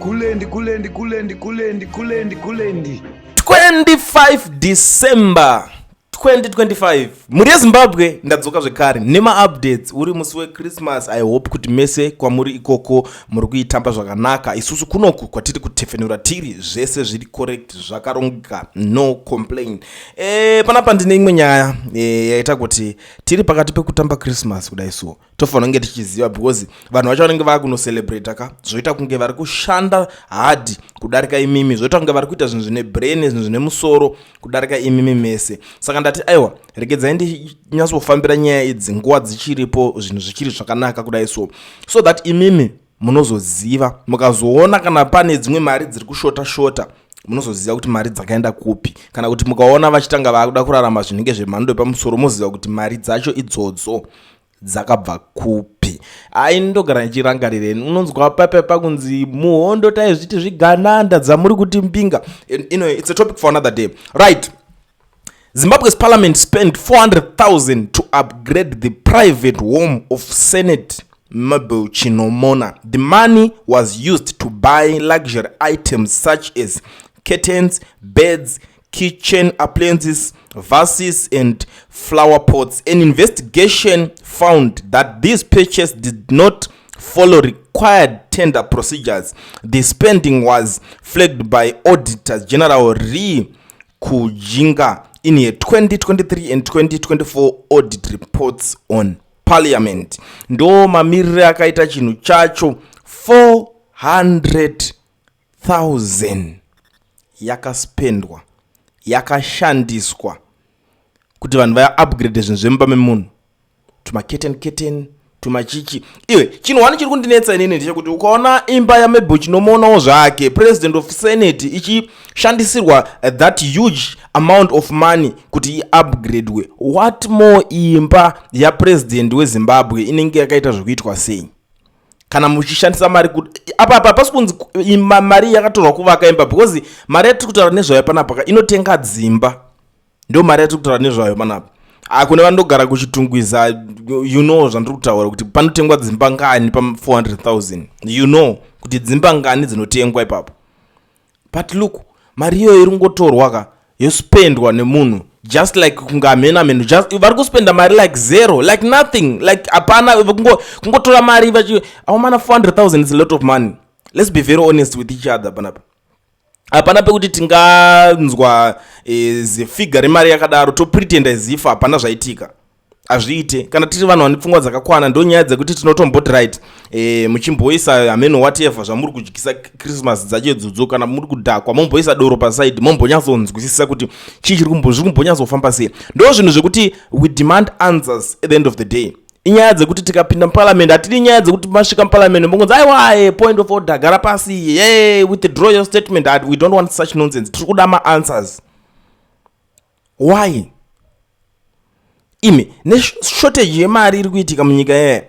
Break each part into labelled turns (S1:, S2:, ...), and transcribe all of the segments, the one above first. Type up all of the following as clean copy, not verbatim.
S1: Kulendi.
S2: 25 December 2025 muri Zimbabwe ndadzoka zvekare nema updates uri musi we Christmas. I hope kuti mese kwamuri ikoko muri kuitamba zvakanaka. Isusu kunoku kwatiri kutefenura tiri zvese zviri correct zvakarongeka, no complain. Panapa ndine imwe nyaya yaita kuti tiri pakati pekutamba Christmas kudai so tofanira kunge tichiziva because vanhu vacho vanenge vakuno celebrate ka zvoita kunge vari kushanda hard kudarika imimi, zvoita kunge vari kuita zvinhu zvine brain, zvinhu zvine musoro kudarika imimi mese. Saka ndati aiwa regedzai ndinyatsofambira nyaya idzi nguva dzichiripo, zvinhu zvichiri zvakanaka kudai so that imimi munozoziva, mukazoona kana pane dzimwe mari dziri kushota munozoziva kuti mari dzakaenda kupi, kana kuti mukaona vachitanga vakuda kurarama zvinenge zvemhando yepamusoro muziva kuti mari dzacho idzodzo dzakabva kupi. Ndogara ndichirangarireni, unonzwa papepa kunzi muhondo taizviti zvigananda dzamuri kuti mpinga. It's a topic for another day. Right. Zimbabwe's parliament spent 400,000 to upgrade the private home of Senate Mabel Chinomona. The money was used to buy luxury items such as curtains, beds, kitchen appliances, vases and flower pots. An investigation found that this purchase did not follow required tender procedures. The spending was flagged by Auditor General Ri Kujinga in her 2023 and 2024 audit reports on parliament. Ndo mamirire akaita chinhu chacho 400,000 yakaspendwa, yakashandiswa kuti vanhu vaya upgrade zvinhu zvemba memunhu, tuma curtain tumachichi. Iwe chinhu wani chiri kundinetsa inini ndechekuti ukaona imba yaMabel Chinomonawo zvake president of senate ichishandisirwa that huge amount of money kuti iupgradewe, what more imba yapresident weZimbabwe inenge yakaita zvokuitwa sei? Kana muchishandisa mari kuti apa pasikunzi mari yakatorwa kuvaka imba, because mari yatiri kutaura nezvayo panapa inotenga dzimba, ndio mari yatiri kutaura nezvayo panapa. Kune vandogara kuchitungwiza, you know zvandiri kutaura kuti panotengwa dzimba ngani pa 400,000, you know kuti dzimba ngani dzinotengwa ipapo. But look, mari iyo iri kungotorwa yospendwa nemunhu just like kunga amena just vari kuspenda mari like zero, like nothing, like apana kungotora mari vachi awamana 400,000 is a lot of money. Let's be very honest with each other panapa. Hapana pekuti tinganzwa zifigure remari yakadaro to pretend as if hapana zvaitika. Azviite kana tiri vanhu vane pfungwa dzakakwana, ndo nyaya dzekuti tinotomboti right muchimboisa ameno whatever zvamuri kudyisa Christmas dzacho dzodzo, kana muri kudhakwa momboisa doro paside, mombonyatsonzwisisa kuti chii chiri kumbonyatsofamba sei. Ndo zvinhu zvekuti we demand answers at the end of the day. Inyaya dzekuti tikapinda muparliament hatiri nyaya dzekuti masvika muparliament mbongonzi aiwa point of order gara pasi withdraw your statement, that we don't want such nonsense. Tiri kuda ma-answers. Why? Ime shortage yemari iri kuitika munyika yeye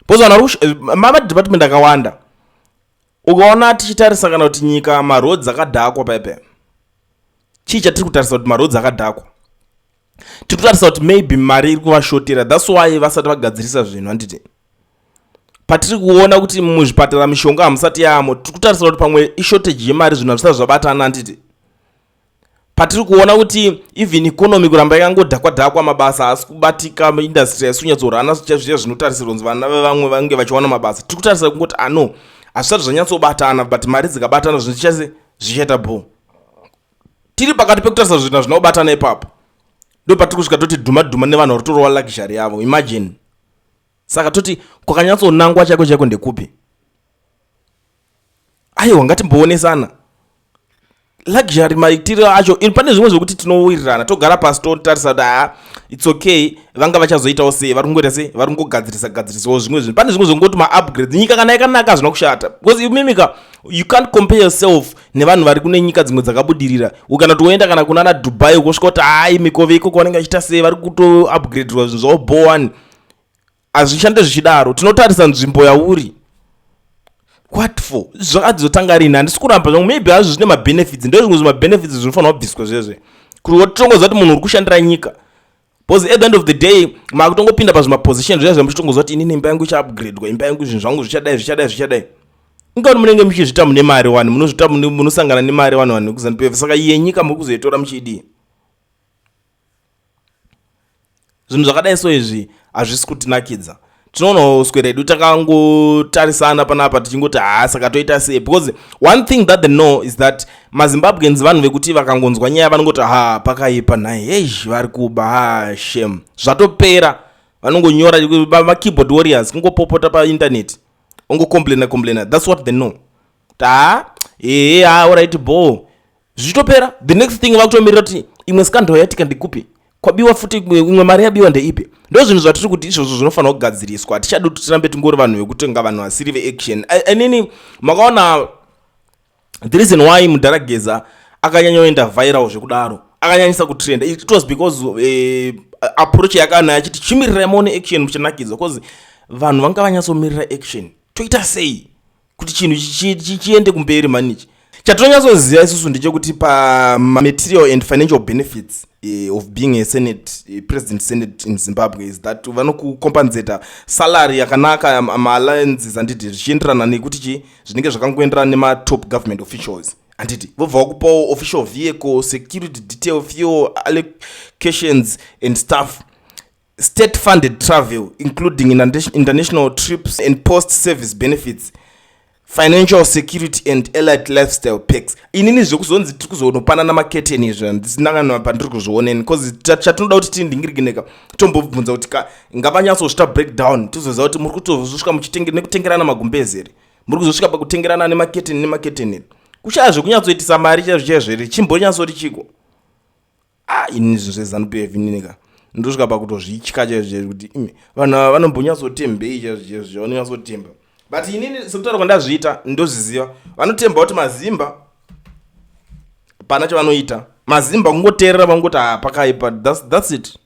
S2: pozana mama department akawanda, ukaona tichitarisa kana kuti nyika maroads akadhakwa pepe. Chii chatiri kutarisa kuti maroads akadhakwa? Tiri kutarisa kuti maybe mari iri kuvashotera, that's why vasati vagadzirisa zvinhu. Handiti patiri kuona kuti muzvipatara mishonga hamusati yamo, tiri kutarisa kuti pamwe ishortage yemari zvinhu hazvisati zvabatana. Handiti patiri kuona kuti even economy kuramba yakangodhakwa mabasa asi kubatika industry yasunyatsorana zviya zvinotarisirwa kuti vana vevamwe vange vachiwana mabasa. Tiri kutarisa kungoti no hazvisati zvanyatsobatana, but mari dzikabatana zvinhu zvichaita bo. Tiri pakati pekutarisa zvinhu hazvina kubatana ipapo, ndo patiri kusvika toti dhuma nevanhu vari kutorwa luxury yavo. Imagine. Saka toti kwakanyatsonangwa chako ndekupi? Aiwa ngatimboonesana luxury maitiro acho. Pane zvimwe zvokuti tinowirirana togara pasi totarisa kuti it's okay, vanga vachazoitawo sei, vari kungoita sei, vari kungogadzirisawo zvimwe zvinhu. Pane zvimwe zvongoti ma-upgrades. Nyika kana yakanaka hazvina kushata, because imimika you can't compare yourself nevanhu vari kune nyika dzimwe dzakabudirira. Ukana toenda kana kunana Dubai ukosvika kuti mikove ikoko vanenge vachiita sei, vari kuto-upgraderwa zvinhu zvavo bowani. Hazvishande zvichidaro, tinotarisa nzvimbo yauri. What for? Zvakadzotanga rini? Handisi kuramba zvangu, maybe hazvo zvine ma-benefits, ndo zvimwe zvima-benefits zvinofanira kubviswa zvezve kuti totongozva kuti munhu uri kushandira nyika. Because at the end of the day makutongopinda pazvima-position zviya zvamuchitongozva kuti inini imba yangu icha-upgradwa, imba yangu zvinhu zvangu zvichadai. ingati munenge muchizvita mune mari wani, munozvita munosangana nemari wani kuZanupf. Saka yenyika muri kuzoitora muchidi. Zvinhu zvakadai so izvi hazvisi kutinakidza. Tinoona uswere hedu takangotarisana panapa tichingoti saka toita sei, because one thing that they know is that maZimbabweans vanhu vekuti vakangonzwa nyaya vanongoti pakaipa nhaye, eish vari kuba shame, zvatopera. Vanongonyora keyboard warriors kungopopota painternet ongocomplaina. That's what they know. Alright bo, zvitopera. The next thing vakutomirira kuti imwe scandal yatika ndikupi, kwabiwa futi imwe mari yabiwa ndeipi. Ndo zvinhu zvatiri kuti izvozvo zvinofanira kugadziriswa. Hatichadi kuti tirambe tingori vanhu vekutenga vanhu vasiri veaction. Inini makaona the reason why Mnangagwa akanyanyoenda viral zvekudaro, akanyanyisa kutrenda, it was because approach yakana achiti chimirirai muone action muchinakidzwa, because vanhu vanga vanyatsomirira action. Toita sei kuti chinhu chiende kumberi manichi. Chatonyasoziva isusu ndechekuti material and financial benefits of being a president senate in Zimbabwe is that vanokucompensate salary yakanaka, allowances anditi zvichienderana nekuti zvinenge zvakangoenderana nematop government officials. Anditi vobva vakupawo official vehicle, security detail, fuel allocations and stuff, state funded travel including international trips and post service benefits, financial security and allied lifestyle perks. Inini zvekuzonzi tiri kuzonopanana maketeni izvo ndisinangana pandiri kuzvioneni, because chatinoda kuti tindingirigineka tombobvunza kuti ngavanyatsosvita breakdown tizoziva kuti muri kutozosvika nekutengerana magumbezi here, muri kuzosvika pakutengerana nemaketeni kushaya zvekunyatsoitisa mari chaizvo chimbonyatsoti chiko. Inini zvinhu zveZanupf inineka ndosvika pakutozvitya chaizvo kuti vanhu vanombonyatsotembei chaizvo vanonyatsotemba. But inini sekutaura kwandazviita ndozviziva, vanotemba kuti mazimba pana chavanoita, mazimba kungoteerera vangoti pakaipa, that's it.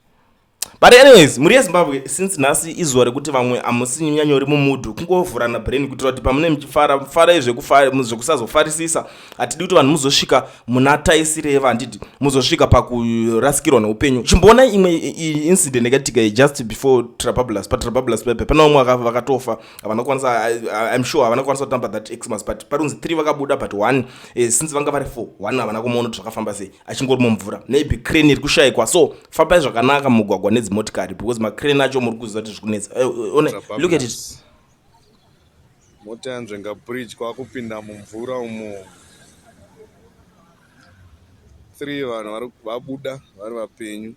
S2: But anyways, muri yeZimbabwe since nhasi izuva rekuti vamwe hamusi nyanyori mumudhu, kungovhurana brain kuitira kuti pamune muchifarai zvekusazofarisisa. Hatidi kuti vanhu muzosvika muna taisireva, handiti muzosvika pakurasikirwa neupenyu. Chimboona imwe incident yakatika just before paTrabulus pepe, pana vamwe vakatofa, I'm sure havana kukwanisa kutamba that Xmas, but parunzi 3 vakabuda, but 1 since vanga vari 4, 1 havana kumaona kuti zvakafamba sei, achingori mumvura, maybe crane iri kushayikwa. So fambai zvakanaka mugwagwa motikari, because makrane acho muri kuziva kuti zvikunetsa. Look at it.
S1: Mota yanzvenga bridge kwakupinda mumvura umo, 3 vanhu vari vabuda vari vapenyu,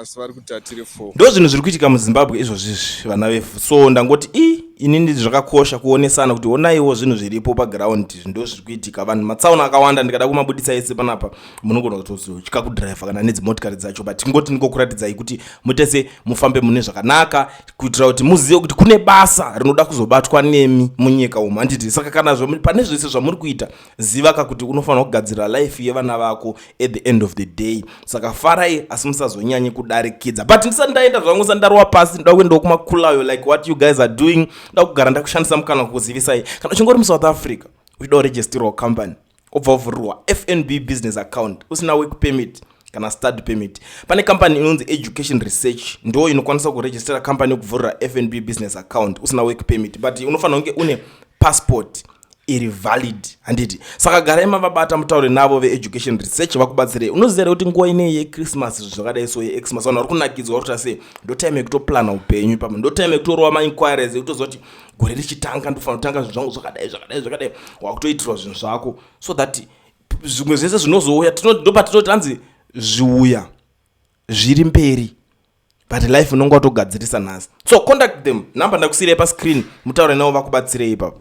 S1: asi vari kutatire 4.
S2: Ndo zvinhu zviri kuitika muZimbabwe izvozvizvi vana vefu. So ndangoti inini zvakakosha kuonesana kuti onaiwo zvinhu zviripo paground ndo zviri kuitika. Vanhu matsaona akawanda ndikada kumabudisa ese panapa munogona kutozotya kudhiraivha kana nedzimotikari dzacho, but ngoti ndingokuratidzai kuti mutese mufambe mune zvakanaka kuitira kuti muzive kuti kune basa rinoda kuzobatwa nemi munyika umu. Handiti saka kana pane zvese zvamuri kuita, ziva kuti unofanira kugadzira life yevana vako at the end of the day. Saka farai asi musazonyanye kudarikidza. But ndisati ndaenda zvangu sandarowa pasi, ndoda kuendawo kumakulayo like what you guys are doing. Ndoda kugara ndakushandisa mukana kukuzivisai kana uchingori muSouth Africa uchida kuregisterwa company, obva wavhurirwa FNB business account usina work permit kana study permit, pane company inonzi education research ndo inokwanisa kuregistera company yokuvhurira FNB business account usina work permit, but unofanira kunge une passport iri valid. Handiti saka garai mavabata mutaure navo veeducation research vakubatsirei. Unoziva kuti nguva inei yeChristmas zvakadai so yeXmas vanhu vari kunakidzwa kuti ase ndo time yekutoplana upenyu ipapa, ndo time yekutorowa mainquiries ekutoziva kuti gore richitanga ndofanira kutanga zvinhu zvangu zvakadai wakutoitirwa zvinhu zvako, so that zvimwe zvese zvinozouya ndopatinoti hanzi zviuya zviri mberi, but life unonga watogadzirisa nhasi. So contact them, namba ndakusiyirai pascreen, mutaure navo vakubatsirei ipapo.